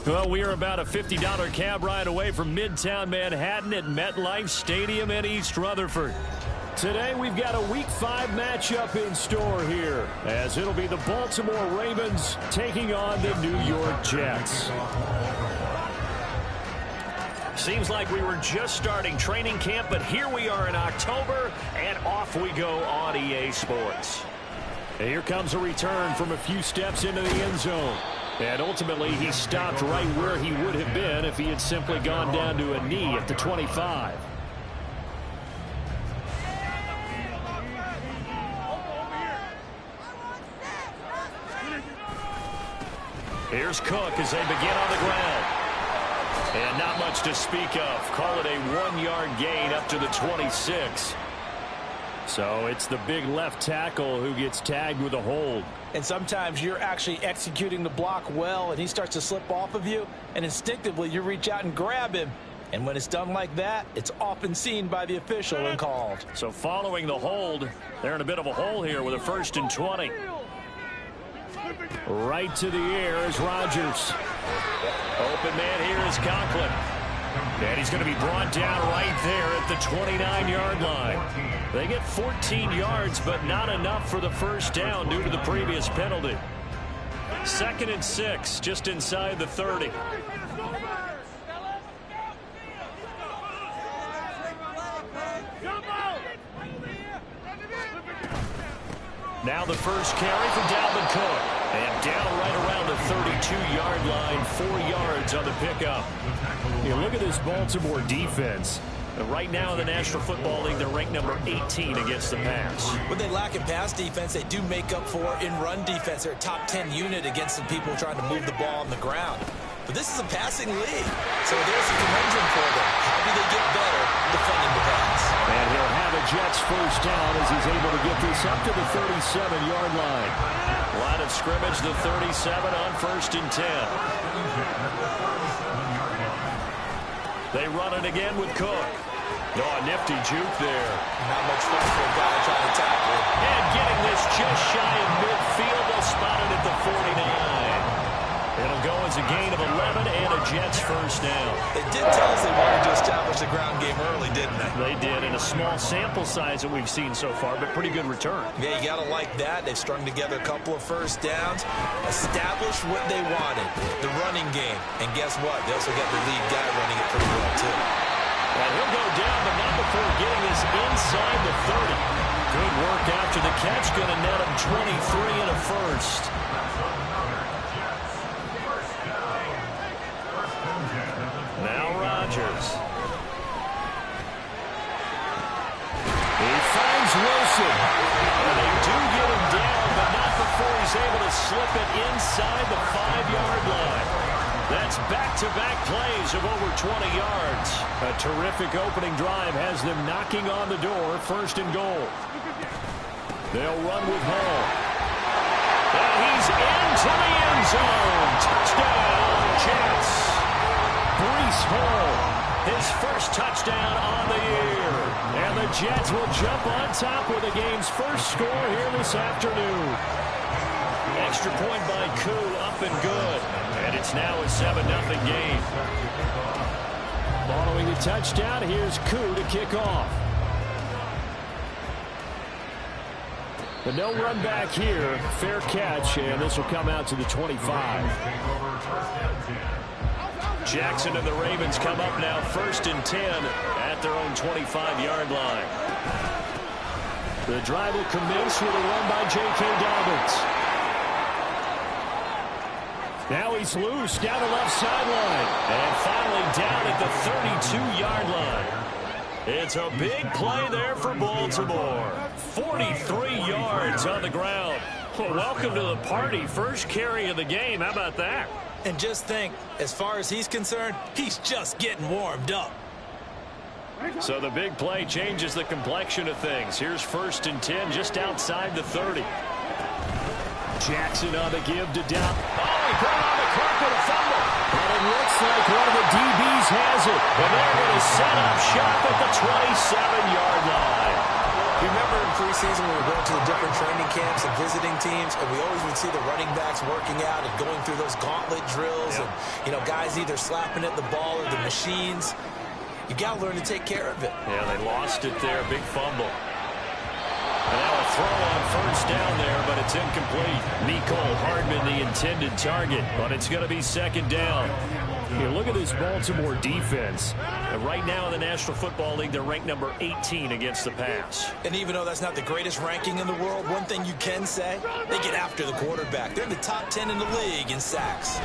Well, we are about a $50 cab ride away from Midtown Manhattan at MetLife Stadium in East Rutherford. Today, we've got a Week 5 matchup in store here, as it'll be the Baltimore Ravens taking on the New York Jets. Seems like we were just starting training camp, but here we are in October, and off we go on EA Sports. And here comes a return from a few steps into the end zone. And ultimately, he stopped right where he would have been if he had simply gone down to a knee at the 25. Here's Cook as they begin on the ground. And not much to speak of. Call it a 1-yard gain up to the 26. So it's the big left tackle who gets tagged with a hold. And sometimes you're actually executing the block well, and he starts to slip off of you, and instinctively you reach out and grab him. And when it's done like that, it's often seen by the official and called. So following the hold, they're in a bit of a hole here with a 1st and 20. Right to the air is Rodgers. Open man here is Conklin. And he's going to be brought down right there at the 29-yard line. They get 14 yards, but not enough for the first down due to the previous penalty. 2nd and 6, just inside the 30. Now the first carry from Dalvin Cook. And down right around the 32-yard line, 4 yards on the pickup. You look at this Baltimore defense. Right now in the National Football League, they're ranked number 18 against the pass. When they lack in pass defense, they do make up for in run defense. They're a top 10 unit against some people trying to move the ball on the ground. But this is a passing league, so there's a conundrum for them. How do they get better defending the pass? And he'll have a Jets first down as he's able to get this up to the 37-yard line. Line of scrimmage, the 37 on 1st and 10. They run it again with Cook. Oh, a nifty juke there. Not much fun for a guy trying to tackle. And getting this just shy of midfield. They'll spot it at the 49. It'll go as a gain of 11 and a Jets first down. They did tell us they wanted to establish the ground game early, didn't they? They did, in a small sample size that we've seen so far, but pretty good return. Yeah, you got to like that. They've strung together a couple of first downs, established what they wanted, the running game. And guess what? They also got the lead guy running it pretty well, too. And he'll go down, but not before getting this inside the 30. Good work after the catch. Going to net him 23 and a first. Now Rodgers. He finds Wilson. And they do get him down, but not before he's able to slip it inside the 5-yard line. That's back-to-back plays of over 20 yards. A terrific opening drive has them knocking on the door, 1st and goal. They'll run with Hall. And he's into the end zone. Touchdown, Jets. Breece Hall, his first touchdown on the year. And the Jets will jump on top with the game's first score here this afternoon. Extra point by Koo, up and good. And it's now a 7-0 game. Following the touchdown, here's Koo to kick off. But no run back here. Fair catch, and this will come out to the 25. Jackson and the Ravens come up now 1st and 10 at their own 25-yard line. The drive will commence with a run by J.K. Dobbins. Now he's loose down the left sideline. And finally down at the 32-yard line. It's a big play there for Baltimore. 43 yards on the ground. Well, welcome to the party. First carry of the game. How about that? And just think, as far as he's concerned, he's just getting warmed up. So the big play changes the complexion of things. Here's 1st and 10 just outside the 30. Jackson on the give to Down. Oh, he put it on the clock with a fumble. And it looks like one of the DBs has it. And they're going to set up shop at the 27-yard line. You remember in preseason when we were going to the different training camps and visiting teams, and we always would see the running backs working out and going through those gauntlet drills, and, you know, guys either slapping at the ball or the machines. You got to learn to take care of it. Yeah, they lost it there. Big fumble. And now a throw on first down there, but it's incomplete. Mecole Hardman, the intended target, but it's going to be second down. Here, look at this Baltimore defense. Right now in the National Football League, they're ranked number 18 against the pass. And even though that's not the greatest ranking in the world, one thing you can say, they get after the quarterback. They're in the top 10 in the league in sacks.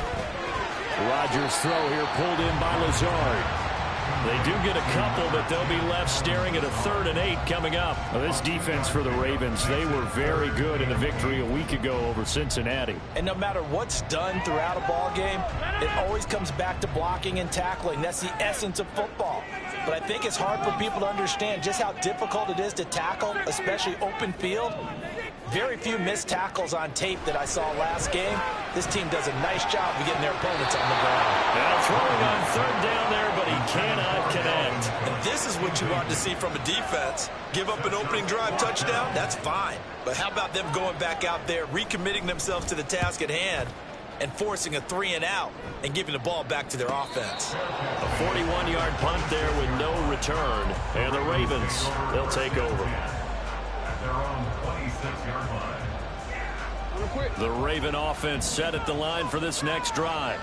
Rodgers' throw here pulled in by Lazard. They do get a couple, but they'll be left staring at a 3rd and 8 coming up. Well, this defense for the Ravens, they were very good in the victory a week ago over Cincinnati. And no matter what's done throughout a ball game, it always comes back to blocking and tackling. That's the essence of football. But I think it's hard for people to understand just how difficult it is to tackle, especially open field. Very few missed tackles on tape that I saw last game. This team does a nice job of getting their opponents on the ground. Now throwing on 3rd down there, but he cannot connect. And this is what you want to see from a defense. Give up an opening drive touchdown, that's fine. But how about them going back out there, recommitting themselves to the task at hand, and forcing a 3 and out and giving the ball back to their offense. A 41-yard punt there with no return. And the Ravens, they'll take over. The Raven offense set at the line for this next drive.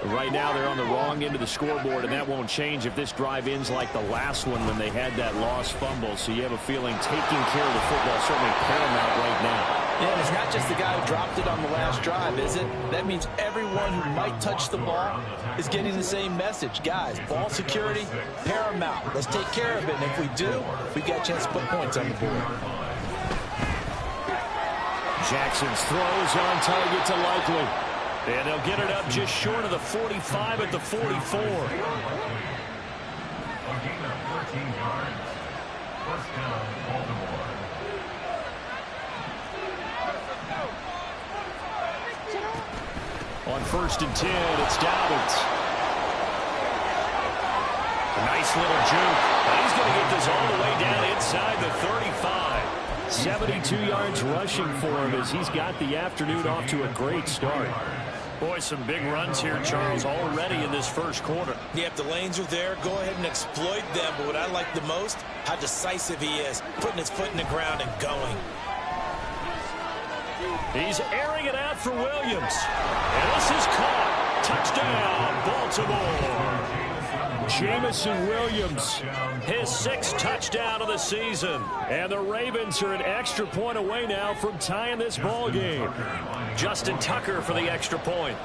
Right now they're on the wrong end of the scoreboard, and that won't change if this drive ends like the last one when they had that lost fumble. So you have a feeling taking care of the football is certainly paramount right now. Yeah, and it's not just the guy who dropped it on the last drive, is it? That means everyone who might touch the ball is getting the same message. Guys, ball security, paramount. Let's take care of it, and if we do, we've got a chance to put points on the board. Jackson's throws on target to Likely. And they'll get it up just short of the 45 at the 44. A gain of 14 yards. First down, Baltimore. On 1st and 10, it's Dobbins. A nice little juke. And he's going to get this all the way down inside the 35. 72 yards rushing for him as he's got the afternoon off to a great start. Boy, some big runs here, Charles, already in this first quarter. Yeah, if the lanes are there, go ahead and exploit them. But what I like the most, how decisive he is, putting his foot in the ground and going. He's airing it out for Williams. And this is caught. Touchdown, Baltimore. Jamison Williams, his 6th touchdown of the season. And the Ravens are an extra point away now from tying this ball game. Justin Tucker for the extra point.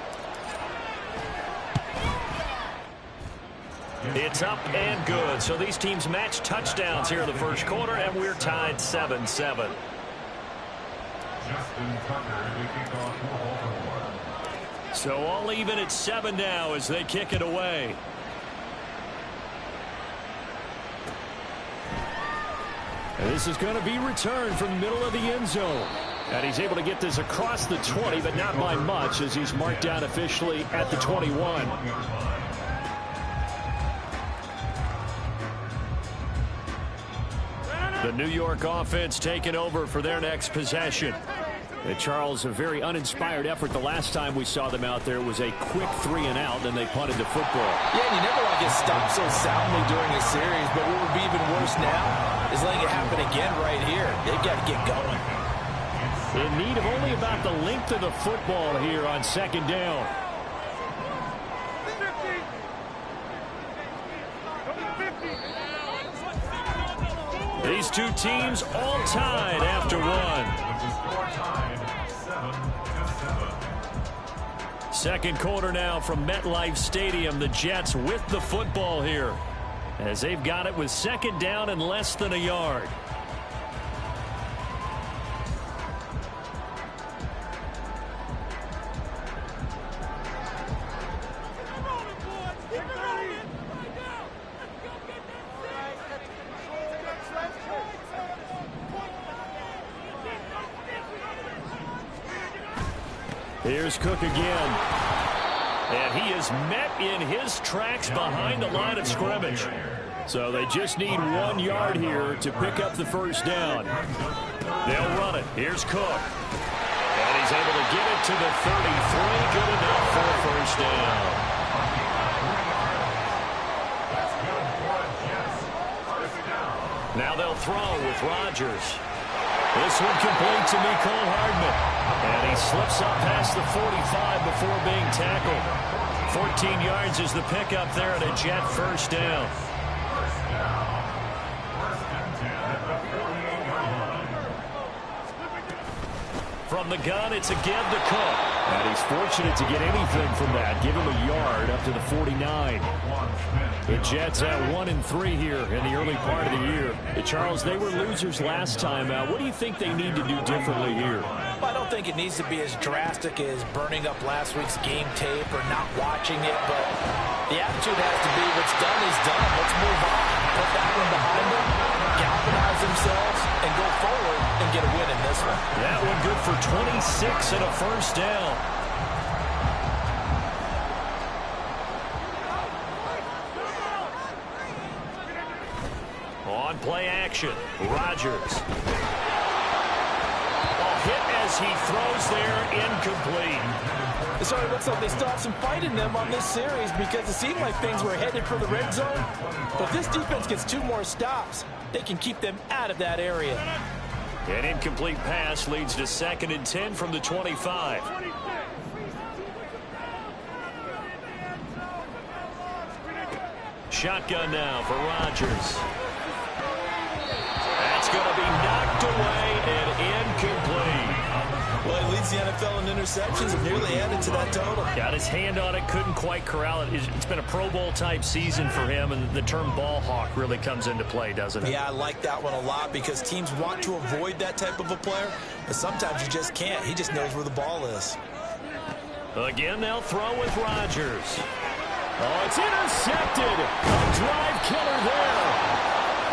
It's up and good. So these teams match touchdowns here in the first quarter, and we're tied 7-7. So all even at 7 now as they kick it away. And this is going to be returned from the middle of the end zone. And he's able to get this across the 20, but not by much as he's marked down officially at the 21. The New York offense taking over for their next possession. Charles, a very uninspired effort the last time we saw them out there. It was a quick 3 and out, and they punted the football. Yeah, and you never want to get stopped so soundly during a series, but what would be even worse now is letting it happen again right here. They've got to get going. In need of only about the length of the football here on 2nd down. These two teams all tied after one. Second quarter now from MetLife Stadium. The Jets with the football here as they've got it with 2nd down and less than a yard. Here's Cook again. And he is met in his tracks behind the line of scrimmage. So they just need 1 yard here to pick up the first down. They'll run it. Here's Cook. And he's able to get it to the 33. Good enough for a first down. Now they'll throw with Rodgers. This one complete to Mecole Hardman. And he slips up past the 45 before being tackled. 14 yards is the pickup there at a Jet first down. From the gun, it's a give to Cook. And he's fortunate to get anything from that. Give him a yard up to the 49. The Jets at 1-3 here in the early part of the year. Charles, they were losers last time out. What do you think they need to do differently here? Well, I don't think it needs to be as drastic as burning up last week's game tape or not watching it, but the attitude has to be what's done is done. Let's move on. Put that one behind them, galvanize themselves, and go forward and get a win in this one. That one good for 26 and a first down. On play action, Rodgers. Hit as he throws there, incomplete. Sorry, it looks like they still have some fight in them on this series because it seemed like things were headed for the red zone. But if this defense gets 2 more stops, they can keep them out of that area. An incomplete pass leads to 2nd and 10 from the 25. Shotgun now for Rodgers. That's going to be knocked away and incomplete. Well, he leads the NFL in interceptions and nearly added to that total. Got his hand on it, couldn't quite corral it. It's been a Pro Bowl type season for him, and the term ball hawk really comes into play, doesn't it? Yeah, I like that one a lot because teams want to avoid that type of a player, but sometimes you just can't. He just knows where the ball is. Again, they'll throw with Rodgers. Oh, it's intercepted. A drive killer there.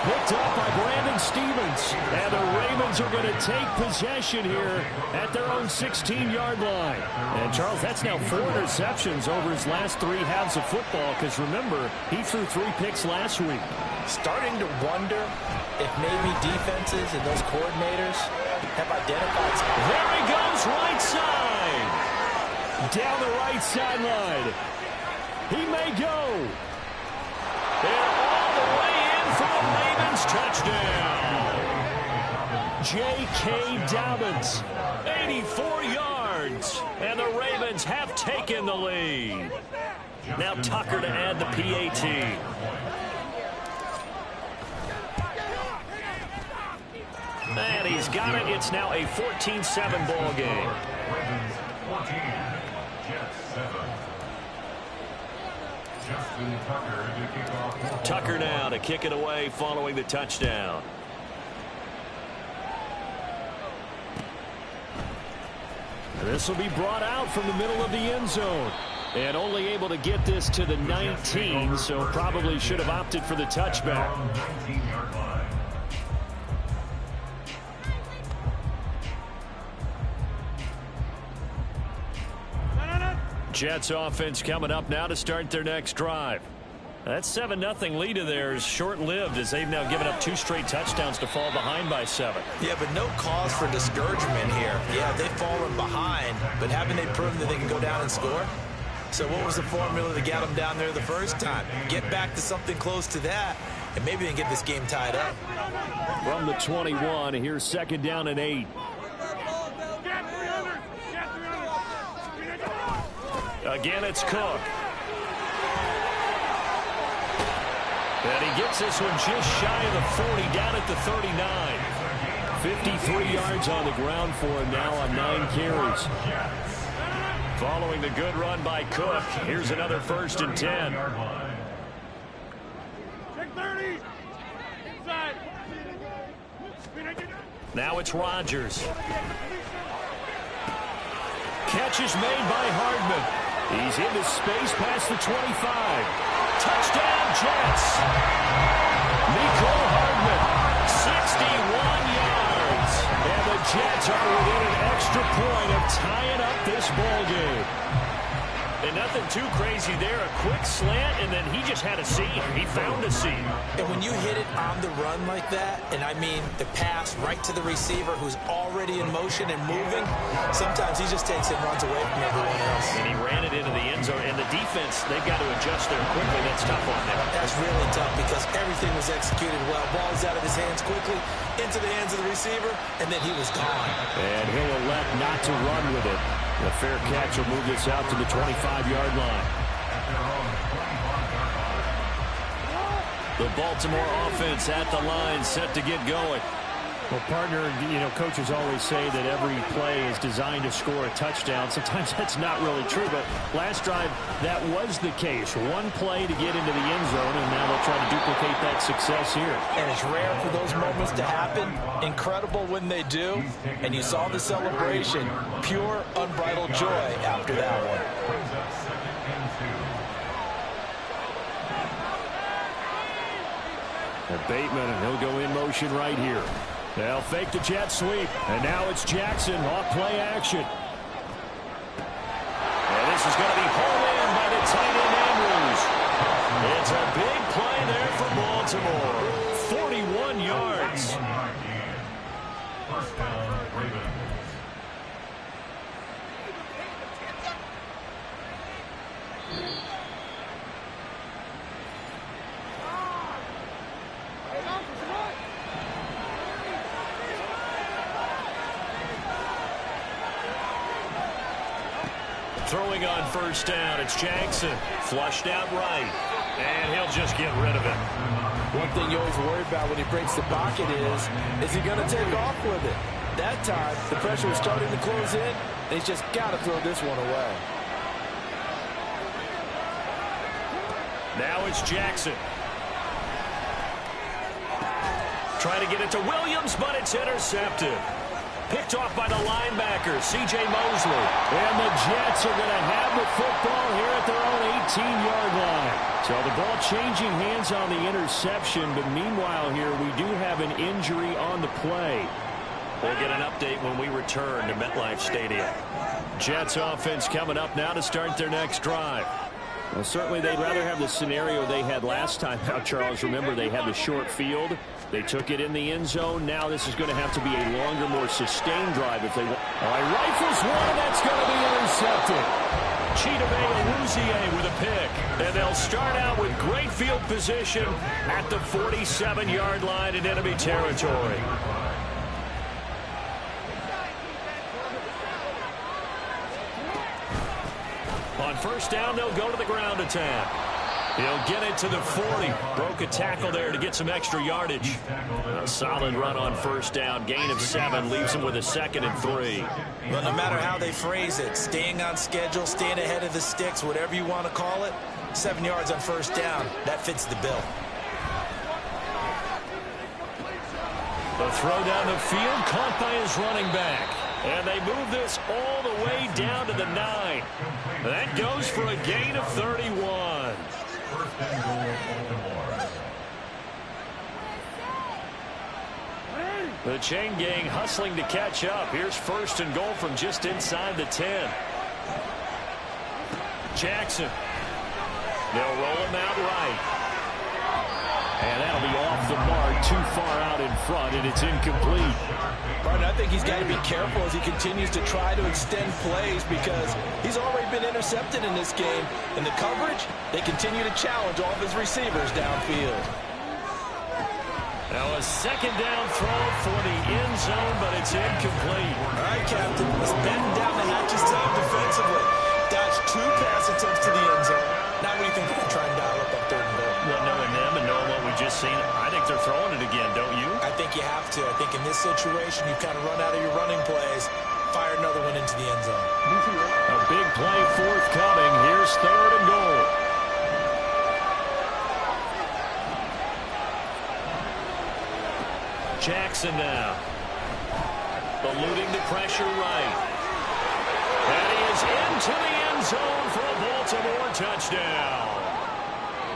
Picked up by Brandon Stevens. And the Ravens are going to take possession here at their own 16-yard line. And, Charles, that's now 4 interceptions over his last 3 halves of football because, remember, he threw 3 picks last week. Starting to wonder if maybe defenses and those coordinators have identified something. There he goes, right side. Down the right sideline. He may go. And all the way in for the Ravens touchdown. J.K. Dobbins, 84 yards. And the Ravens have taken the lead. Now Tucker to add the PAT. And he's got it. It's now a 14-7 ball game. Tucker now to kick it away following the touchdown. This will be brought out from the middle of the end zone. And only able to get this to the 19, so probably should have opted for the touchback. Jets offense coming up now to start their next drive. That 7-0 lead of theirs short-lived as they've now given up 2 straight touchdowns to fall behind by 7. Yeah, but no cause for discouragement here. Yeah, they've fallen behind, but haven't they proven that they can go down and score? So what was the formula to get them down there the first time? Get back to something close to that, and maybe they can get this game tied up. From the 21, here's 2nd down and 8. Again, it's Cook. And he gets this one just shy of the 40, down at the 39. 53 yards on the ground for him now on 9 carries. Following the good run by Cook, here's another 1st and 10. Now it's Rodgers. Catch is made by Hardman. He's into space past the 25. Touchdown, Jets. Mecole Hardman, 61 yards. And the Jets are within an extra point of tying up this ball game. And nothing too crazy there. A quick slant, and then he just had a seam. He found a seam. And when you hit it on the run like that, and I mean the pass right to the receiver who's already in motion and moving, sometimes he just takes it and runs away from everyone else. And he ran it into the end zone. And the defense, they've got to adjust there quickly. That's tough on them. That's really tough because everything was executed well. Ball is out of his hands quickly, into the hands of the receiver, and then he was gone. And he'll elect not to run with it. The fair catch will move this out to the 25-yard line. The Baltimore offense at the line, set to get going. Well, partner, coaches always say that every play is designed to score a touchdown. Sometimes that's not really true, but last drive, that was the case. One play to get into the end zone, and now they'll try to duplicate that success here. And it's rare for those moments to happen. Incredible when they do. And you saw the celebration. Pure, unbridled joy after that one. And Bateman, and he'll go in motion right here. They'll fake the jet sweep, and now it's Jackson off play action. And this is going to be hauled in by the tight end Andrews. It's a big play there for Baltimore. 41 yards. First down, Ravens. Throwing on first down, it's Jackson. Flushed out right. And he'll just get rid of it. One thing you always worry about when he breaks the pocket is he going to take off with it? That time, the pressure was starting to close in, and he's just got to throw this one away. Now it's Jackson. Trying to get it to Williams, but it's intercepted. Picked off by the linebacker, C.J. Mosley. And the Jets are going to have the football here at their own 18-yard line. So the ball changing hands on the interception, but meanwhile here we do have an injury on the play. We'll get an update when we return to MetLife Stadium. Jets offense coming up now to start their next drive. Well, certainly they'd rather have the scenario they had last time out, Charles. Remember, they had the short field. They took it in the end zone. Now this is going to have to be a longer, more sustained drive if they want. All right, rifles one, that's going to be intercepted. Chidobe with a pick. And they'll start out with great field position at the 47-yard line in enemy territory. On first down, they'll go to the ground attack. He'll get it to the 40. Broke a tackle there to get some extra yardage. A solid run on first down. Gain of 7 leaves him with a 2nd and 3. Well, no matter how they phrase it, staying on schedule, staying ahead of the sticks, whatever you want to call it, 7 yards on first down, that fits the bill. The throw down the field, caught by his running back. And they move this all the way down to the 9. That goes for a gain of 31. The chain gang hustling to catch up. Here's first and goal from just inside the 10. Jackson. They'll roll him out right. And that'll be off the mark, too far out in front, and it's incomplete. But I think he's got to be careful as he continues to try to extend plays because he's already been intercepted in this game. And the coverage, they continue to challenge all of his receivers downfield. Now a second down throw for the end zone, but it's incomplete. All right, Captain, let's batten down the hatches time defensively. Dodge 2 pass attempts to the end zone. Now what do you think they're going to try and dial up on 3rd and goal? Well, knowing them and knowing what we just seen, I think they're throwing it again, don't you? I think you have to. I think in this situation, you kind of run out of your running plays, fire another one into the end zone. A big play forthcoming. Here's 3rd and goal. Jackson now. Eluding the pressure right. And he is into the end zone for a Baltimore touchdown.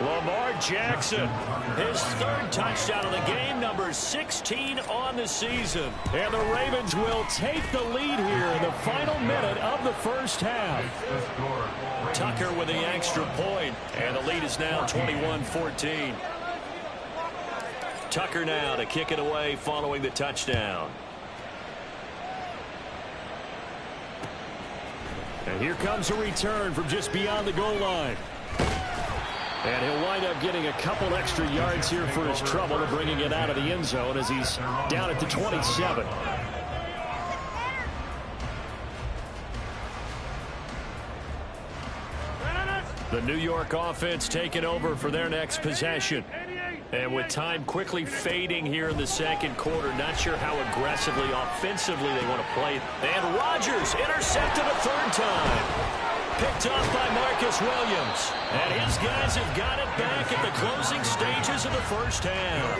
Lamar Jackson, his third touchdown of the game, number 16 on the season. And the Ravens will take the lead here in the final minute of the first half. Tucker with the extra point, and the lead is now 21-14. Tucker now to kick it away following the touchdown. And here comes a return from just beyond the goal line. And he'll wind up getting a couple extra yards here for his trouble and bringing it out of the end zone as he's down at the 27. The New York offense taking over for their next possession. And with time quickly fading here in the second quarter, not sure how aggressively, offensively they want to play. And Rodgers intercepted a third time. Picked off by Marcus Williams. And his guys have got it back at the closing stages of the first half.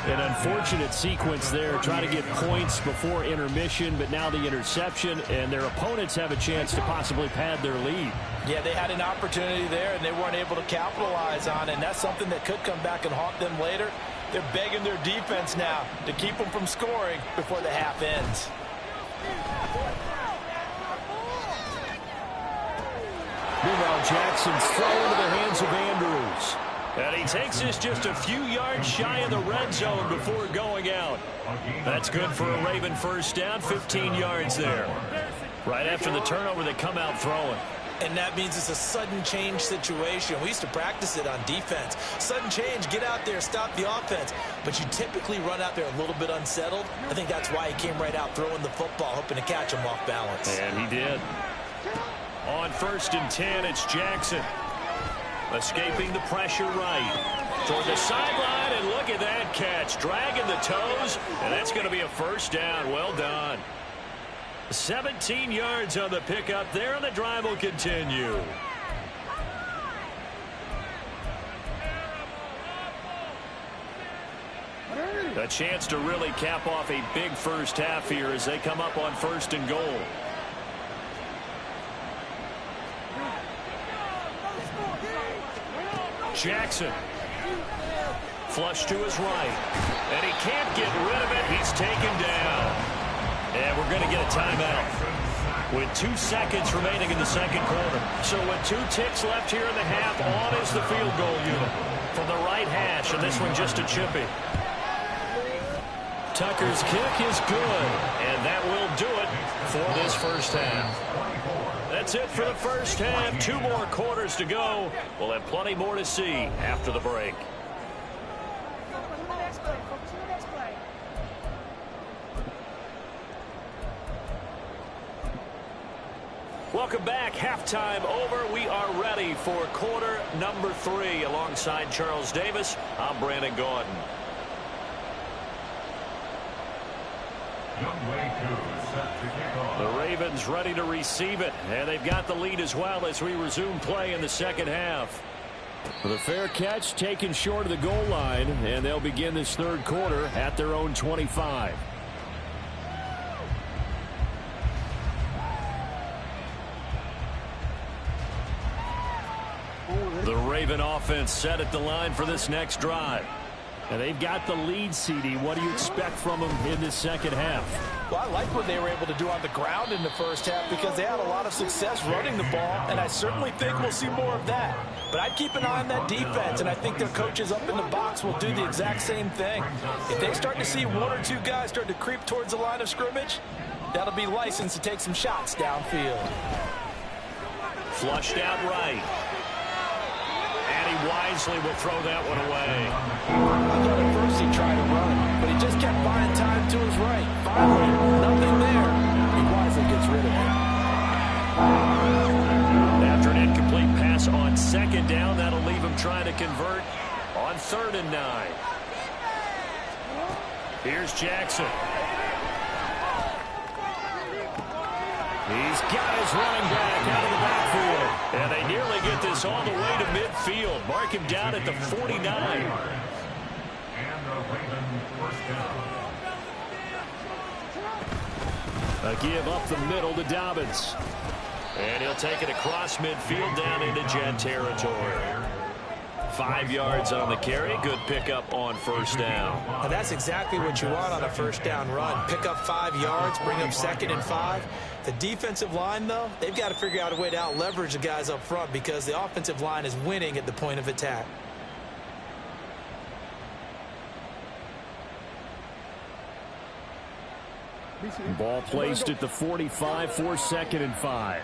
An unfortunate sequence there, trying to get points before intermission, but now the interception, and their opponents have a chance to possibly pad their lead. Yeah, they had an opportunity there, and they weren't able to capitalize on it, and that's something that could come back and haunt them later. They're begging their defense now to keep them from scoring before the half ends. Meanwhile, Jackson's throw into the hands of Andrews. And he takes this just a few yards shy of the red zone before going out. That's good for a Raven first down, 15 yards there. Right after the turnover, they come out throwing. And that means it's a sudden change situation. We used to practice it on defense. Sudden change, get out there, stop the offense. But you typically run out there a little bit unsettled. I think that's why he came right out throwing the football, hoping to catch him off balance. And he did. On 1st and 10, it's Jackson. Escaping the pressure right. Toward the sideline, and look at that catch. Dragging the toes, and that's going to be a first down. Well done. 17 yards on the pickup there, and the drive will continue. A chance to really cap off a big first half here as they come up on 1st and goal. Jackson. Flush to his right. And he can't get rid of it. He's taken down. And we're going to get a timeout with 2 seconds remaining in the second quarter. So with 2 ticks left here in the half, on is the field goal unit from the right hash, and this one just a chippy. Tucker's kick is good, and that will do it for this first half. That's it for the first half. 2 more quarters to go. We'll have plenty more to see after the break. Welcome back. Halftime over. We are ready for quarter number 3. Alongside Charles Davis, I'm Brandon Gordon. The Ravens ready to receive it, and they've got the lead as well as we resume play in the second half. The fair catch taken short of the goal line, and they'll begin this third quarter at their own 25. The Raven offense set at the line for this next drive. And they've got the lead, CD. What do you expect from them in this second half? Well, I like what they were able to do on the ground in the first half because they had a lot of success running the ball, and I certainly think we'll see more of that. But I'd keep an eye on that defense, and I think their coaches up in the box will do the exact same thing. If they start to see 1 or 2 guys start to creep towards the line of scrimmage, that'll be license to take some shots downfield. Flushed out right. And he wisely will throw that one away. I thought at first he tried to run, but he just kept buying time to his right. Finally, nothing there. He wisely gets rid of it. After an incomplete pass on 2nd down, that'll leave him trying to convert on 3rd and 9. Here's Jackson. He's got his running back out of the backfield. And they nearly get this all the way to midfield. Mark him down at the 49. A give up the middle to Dobbins. And he'll take it across midfield down into Jet territory. 5 yards on the carry. Good pickup on first down. And that's exactly what you want on a first down run. Pick up 5 yards, bring up 2nd and 5. The defensive line, though, they've got to figure out a way to out-leverage the guys up front because the offensive line is winning at the point of attack. Ball placed at the 45 for 2nd and 5.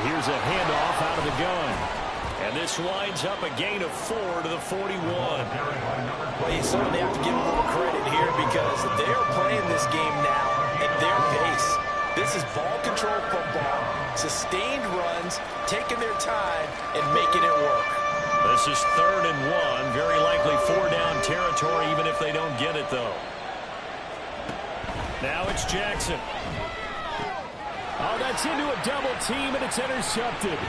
Here's a handoff out of the gun. And this winds up a gain of 4 to the 41. Well, you certainly have to give a little credit here because they're playing this game now at their pace. This is ball control football, sustained runs, taking their time, and making it work. This is 3rd and 1. Very likely 4-down territory, even if they don't get it, though. Now it's Jackson. Oh, that's into a double team, and it's intercepted.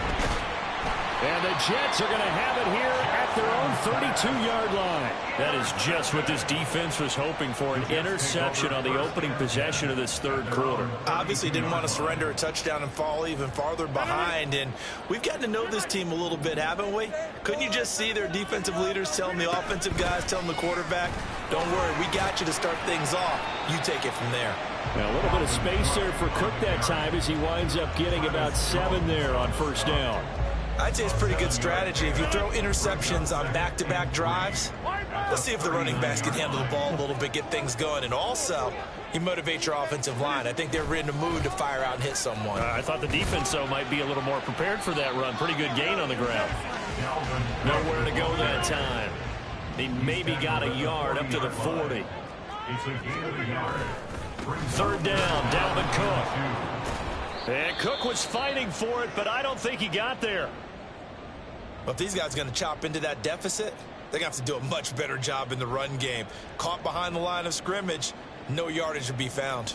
And the Jets are going to have it here at their own 32-yard line. That is just what this defense was hoping for, an interception on the opening possession of this 3rd quarter. Obviously didn't want to surrender a touchdown and fall even farther behind. And we've gotten to know this team a little bit, haven't we? Couldn't you just see their defensive leaders telling the offensive guys, telling the quarterback, don't worry, we got you to start things off. You take it from there. Now, a little bit of space there for Cook that time as he winds up getting about 7 there on first down. I'd say it's pretty good strategy. If you throw interceptions on back-to-back drives, let's see if the running backs can handle the ball a little bit, get things going. And also, you motivate your offensive line. I think they're in the mood to fire out and hit someone. I thought the defense, though, might be a little more prepared for that run. Pretty good gain on the ground. Nowhere to go that time. He maybe got a yard up to the 40. 3rd down, Dalvin Cook. And Cook was fighting for it, but I don't think he got there. But if these guys are going to chop into that deficit, they're going to have to do a much better job in the run game. Caught behind the line of scrimmage, no yardage to be found.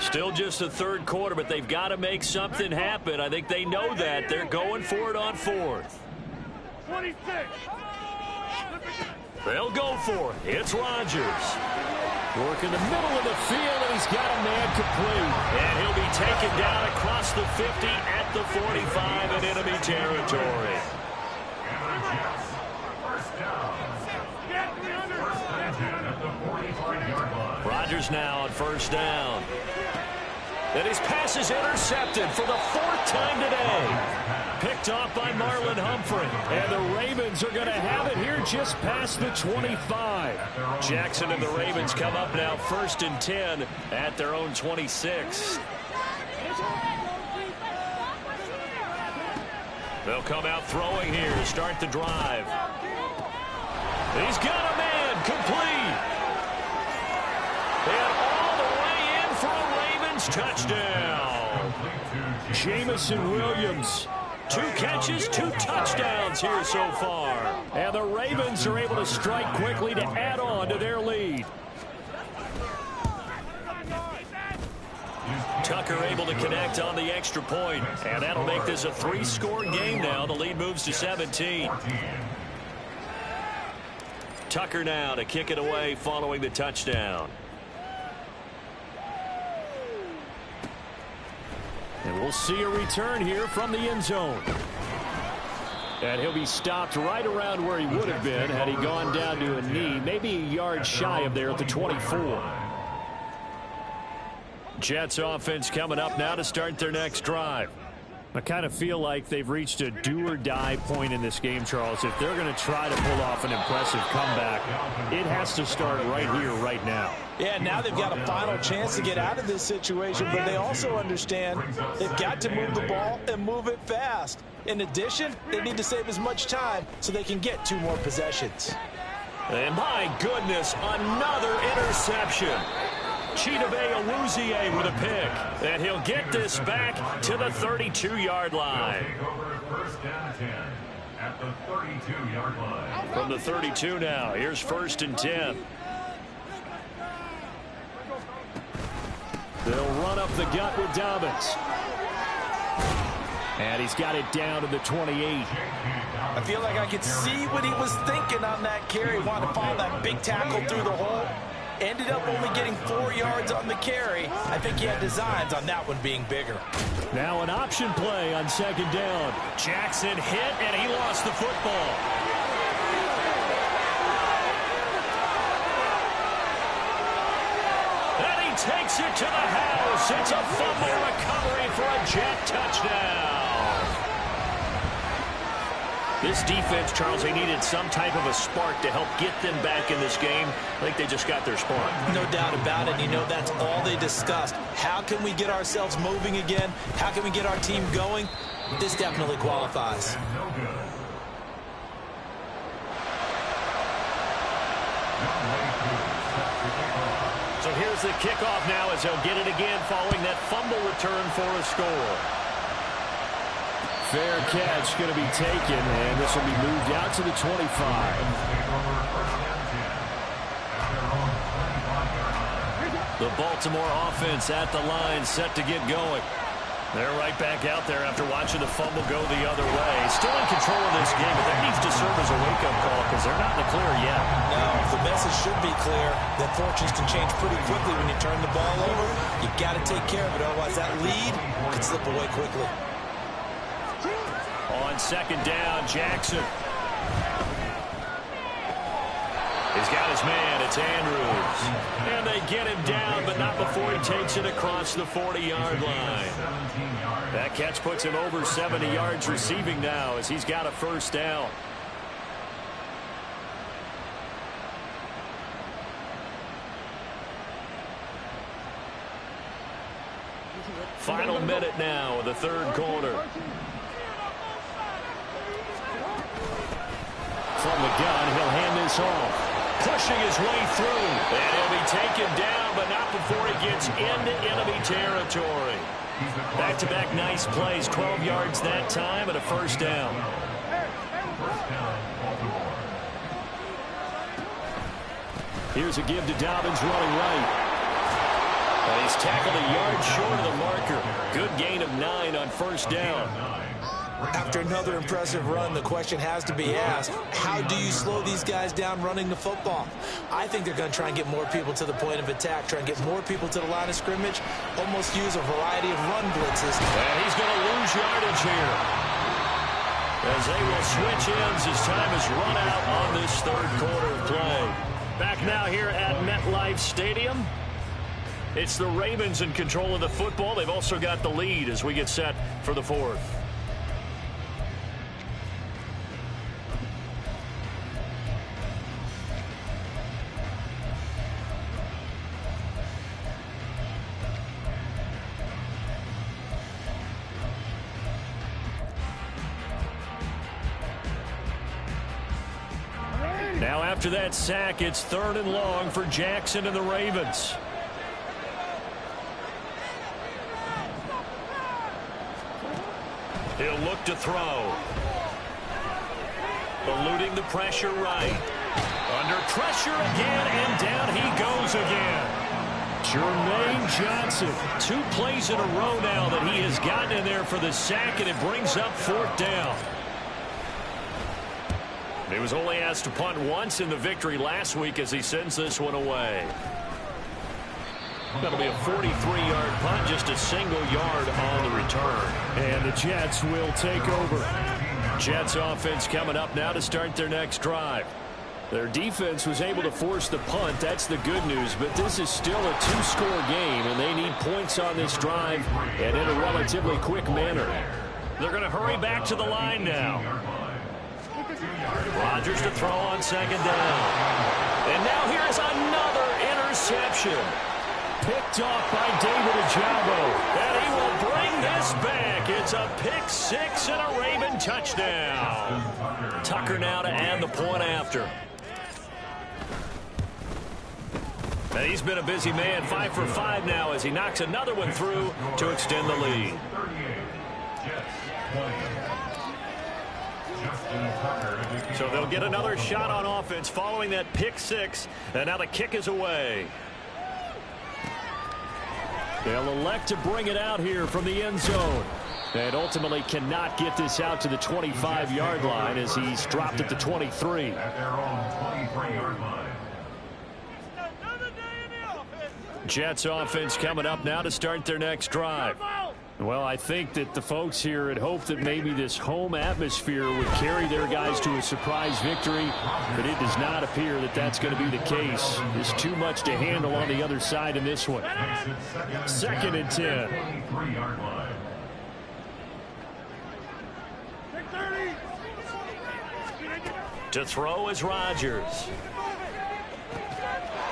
Still just the 3rd quarter, but they've got to make something happen. I think they know that. They're going for it on 4th. 26. They'll go for it. It's Rodgers. Work in the middle of the field, and he's got a man complete. And he'll be taken down across the 50 at the 45 in enemy territory. Rodgers now on first down. And his pass is intercepted for the 4th time today. Picked off by Marlon Humphrey. And the Ravens are going to have it here just past the 25. Jackson and the Ravens come up now 1st and 10 at their own 26. They'll come out throwing here to start the drive. He's got a man complete. And all the way in for a Ravens touchdown. Jamison Williams. 2 catches, 2 touchdowns here so far. And the Ravens are able to strike quickly to add on to their lead. Tucker able to connect on the extra point. And that'll make this a 3-score game now. The lead moves to 17. Tucker now to kick it away following the touchdown. And we'll see a return here from the end zone. And he'll be stopped right around where he would have been had he gone down to a knee, maybe a yard shy of there at the 24. Jets offense coming up now to start their next drive. I kind of feel like they've reached a do-or-die point in this game, Charles. If they're going to try to pull off an impressive comeback, it has to start right here, right now. Yeah, now they've got a final chance to get out of this situation, but they also understand they've got to move the ball and move it fast. In addition, they need to save as much time so they can get 2 more possessions. And my goodness, another interception. Chidobe Awuzie with a pick. And he'll get this back to the 32-yard line. From the 32 now, here's 1st and 10. They'll run up the gut with Dobbins. And he's got it down to the 28. I feel like I could see what he was thinking on that carry. Wanted to follow that big tackle through the hole. Ended up only getting 4 yards on the carry. I think he had designs on that one being bigger. Now an option play on second down. Jackson hit, and he lost the football. And he takes it to the house. It's a fumble recovery for a Jet touchdown. This defense, Charles, they needed some type of a spark to help get them back in this game. I think they just got their spark. No doubt about it. You know, that's all they discussed. How can we get ourselves moving again? How can we get our team going? This definitely qualifies. So here's the kickoff now as they'll get it again following that fumble return for a score. Fair catch going to be taken, and this will be moved out to the 25. The Baltimore offense at the line, set to get going. They're right back out there after watching the fumble go the other way. Still in control of this game, but that needs to serve as a wake-up call because they're not in the clear yet. No, the message should be clear that fortunes can change pretty quickly when you turn the ball over. You got to take care of it, otherwise that lead could slip away quickly. On second down, Jackson. He's got his man. It's Andrews. And they get him down, but not before he takes it across the 40-yard line. That catch puts him over 70 yards receiving now as he's got a first down. Final minute now of the third quarter. From the gun, he'll hand this off. Pushing his way through. And he'll be taken down, but not before he gets into enemy territory. Back-to-back nice plays. 12 yards that time and a first down. Here's a give to Dobbins running right. And he's tackled a yard short of the marker. Good gain of 9 on first down. After another impressive run, the question has to be asked, how do you slow these guys down running the football? I think they're going to try and get more people to the point of attack, try and get more people to the line of scrimmage, almost use a variety of run blitzes. And he's going to lose yardage here, as they will switch ends as time is run out on this third quarter of play. Back now here at MetLife Stadium. It's the Ravens in control of the football. They've also got the lead as we get set for the fourth. Now after that sack, it's 3rd and long for Jackson and the Ravens. He'll look to throw. Eluding the pressure right. Under pressure again, and down he goes again. Jermaine Johnson. 2 plays in a row now that he has gotten in there for the sack, and it brings up 4th down. He was only asked to punt once in the victory last week as he sends this one away. That'll be a 43-yard punt, just a single yard on the return. And the Jets will take over. Jets offense coming up now to start their next drive. Their defense was able to force the punt. That's the good news, but this is still a 2-score game, and they need points on this drive and in a relatively quick manner. They're going to hurry back to the line now. Rodgers to throw on second down. And now here's another interception. Picked off by David Ojabo. And he will bring this back. It's a pick 6 and a Raven touchdown. Tucker now to add the point after. And he's been a busy man. 5 for 5 now as he knocks another one through to extend the lead. So they'll get another shot on offense following that pick 6. And now the kick is away. They'll elect to bring it out here from the end zone. And ultimately cannot get this out to the 25-yard line as he's dropped at the 23. Jets offense coming up now to start their next drive. Well, I think that the folks here had hoped that maybe this home atmosphere would carry their guys to a surprise victory, but it does not appear that that's going to be the case. There's too much to handle on the other side in this one. 2nd and 10. To throw is Rodgers.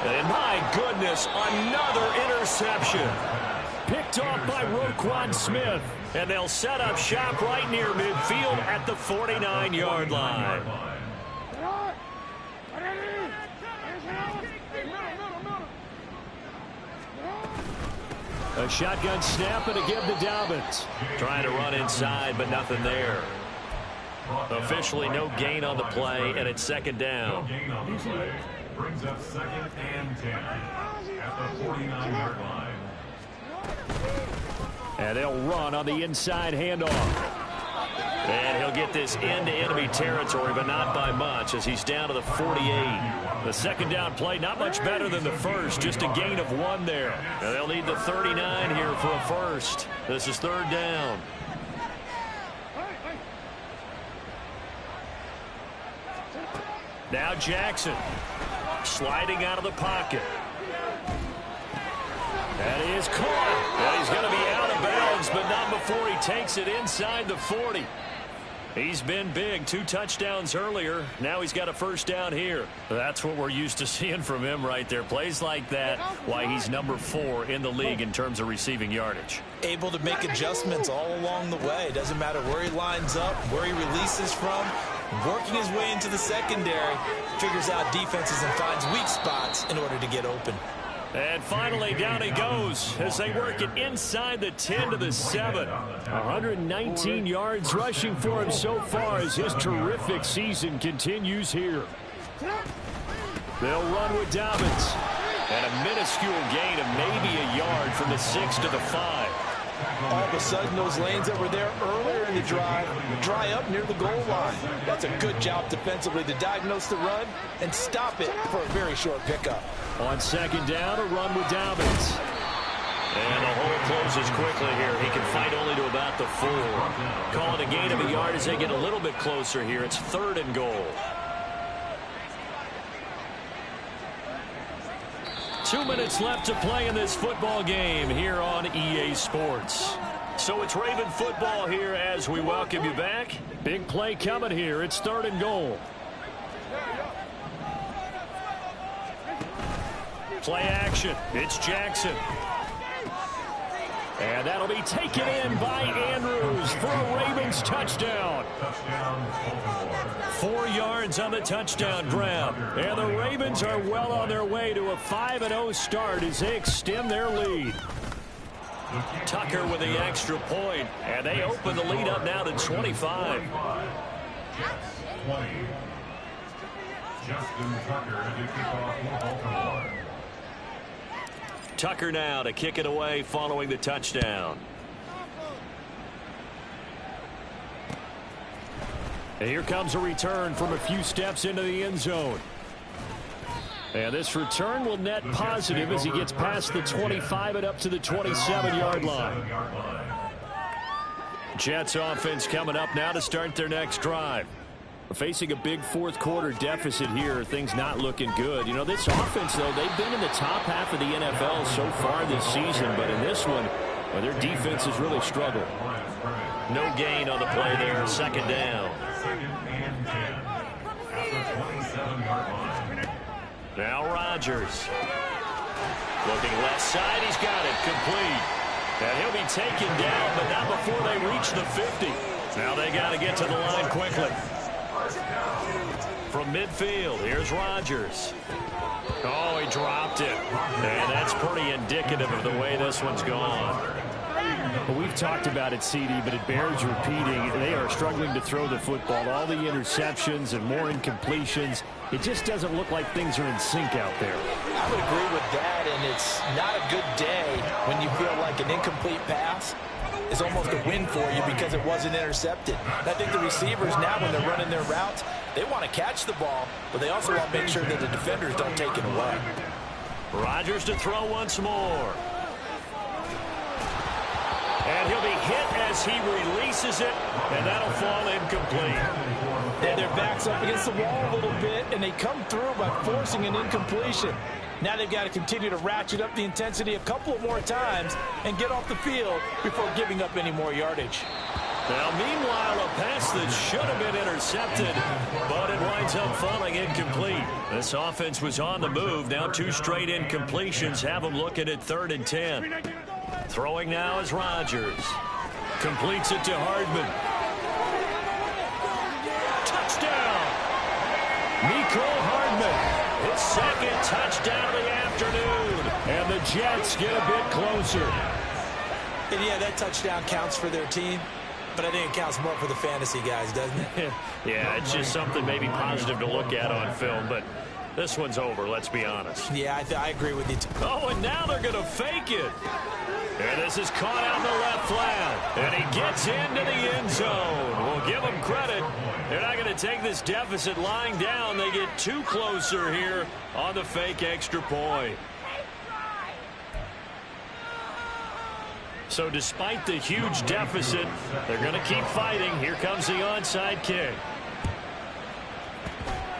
And my goodness, another interception. Picked off by Roquan Smith. And they'll set up shop right near midfield at the 49-yard line. A shotgun snap and a give to Dobbins. Trying to run inside, but nothing there. Officially no gain on the play, and it's 2nd down. Brings up 2nd and 10 at the 49-yard line. And they'll run on the inside handoff. And he'll get this into enemy territory, but not by much as he's down to the 48. The 2nd down play, not much better than the first, just a gain of 1 there. And they'll need the 39 here for a first. This is 3rd down. Now Jackson sliding out of the pocket. That is caught. And he's going to be out of bounds, but not before he takes it inside the 40. He's been big. 2 touchdowns earlier. Now he's got a 1st down here. That's what we're used to seeing from him right there. Plays like that, why he's number 4 in the league in terms of receiving yardage. Able to make adjustments all along the way. Doesn't matter where he lines up, where he releases from. Working his way into the secondary, figures out defenses and finds weak spots in order to get open. And finally, down he goes as they work it inside the 10 to the 7. 119 yards rushing for him so far as his terrific season continues here. They'll run with Dobbins. And a minuscule gain of maybe a yard from the 6 to the 5. All of a sudden, those lanes that were there earlier in the drive dry up near the goal line. That's a good job defensively to diagnose the run and stop it for a very short pickup. On 2nd down, a run with Dobbins. And the hole closes quickly here. He can fight only to about the 4. Call it a gain of a yard as they get a little bit closer here. It's 3rd and goal. 2 minutes left to play in this football game here on EA Sports. So it's Raven football here as we welcome you back. Big play coming here. It's 3rd and goal. Play action. It's Jackson. And that'll be taken in by Andrews for a Ravens touchdown. 4 yards on the touchdown grab. And the Ravens are well on their way to a 5-0 start as they extend their lead. Tucker with the extra point, and they open the lead up now to 25. Justin Tucker to kick off for Baltimore. Tucker now to kick it away following the touchdown. And here comes a return from a few steps into the end zone. And this return will net positive as he gets past the 25 and up to the 27-yard line. Jets offense coming up now to start their next drive. Facing a big 4th quarter deficit here, things not looking good. You know, this offense, though, they've been in the top half of the NFL so far this season, but in this one, well, their defense has really struggled. No gain on the play there, 2nd down. Now Rodgers. Looking left side, he's got it, complete. And he'll be taken down, but not before they reach the 50. Now they got to get to the line quickly. From midfield, here's Rodgers. Oh, he dropped it. And that's pretty indicative of the way this one's gone. Well, we've talked about it, CD, but it bears repeating. They are struggling to throw the football. All the interceptions and more incompletions. It just doesn't look like things are in sync out there. I would agree with that, and it's not a good day when you feel like an incomplete pass is almost a win for you because it wasn't intercepted. And I think the receivers now, when they're running their routes, they want to catch the ball, but they also want to make sure that the defenders don't take it away. Rodgers to throw once more. And he'll be hit as he releases it, and that'll fall incomplete. And their back's up against the wall a little bit, and they come through by forcing an incompletion. Now they've got to continue to ratchet up the intensity a couple of more times and get off the field before giving up any more yardage. Now, meanwhile, a pass that should have been intercepted, but it winds up falling incomplete. This offense was on the move. Now 2 straight incompletions have them looking at 3rd and 10. Throwing now is Rodgers. Completes it to Hardman. Touchdown! Mecole Hardman. His 2nd touchdown of the afternoon. And the Jets get a bit closer. And yeah, that touchdown counts for their team. But I think it counts more for the fantasy guys, doesn't it? Yeah, it's just something maybe positive to look at on film, but this one's over, let's be honest. Yeah, I agree with you. Oh, and now they're going to fake it. And this is caught out in the left flat. And he gets into the end zone. We'll give them credit. They're not going to take this deficit lying down. They get 2 closer here on the fake extra point. So despite the huge deficit, they're going to keep fighting. Here comes the onside kick.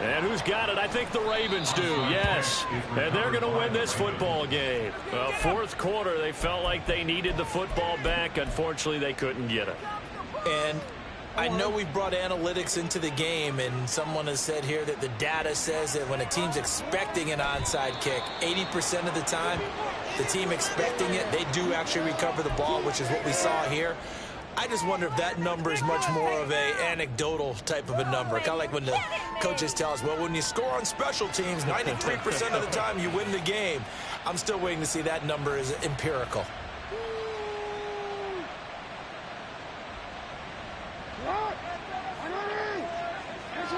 And who's got it? I think the Ravens do, yes. And they're going to win this football game. Well, 4th quarter, they felt like they needed the football back. Unfortunately, they couldn't get it. And I know we brought analytics into the game, and someone has said here that the data says that when a team's expecting an onside kick, 80% of the time, the team expecting it, they do actually recover the ball, which is what we saw here. I just wonder if that number is much more of a anecdotal type of a number. Kind of like when the coaches tell us, well, when you score on special teams, 93% of the time you win the game. I'm still waiting to see that number is empirical. It's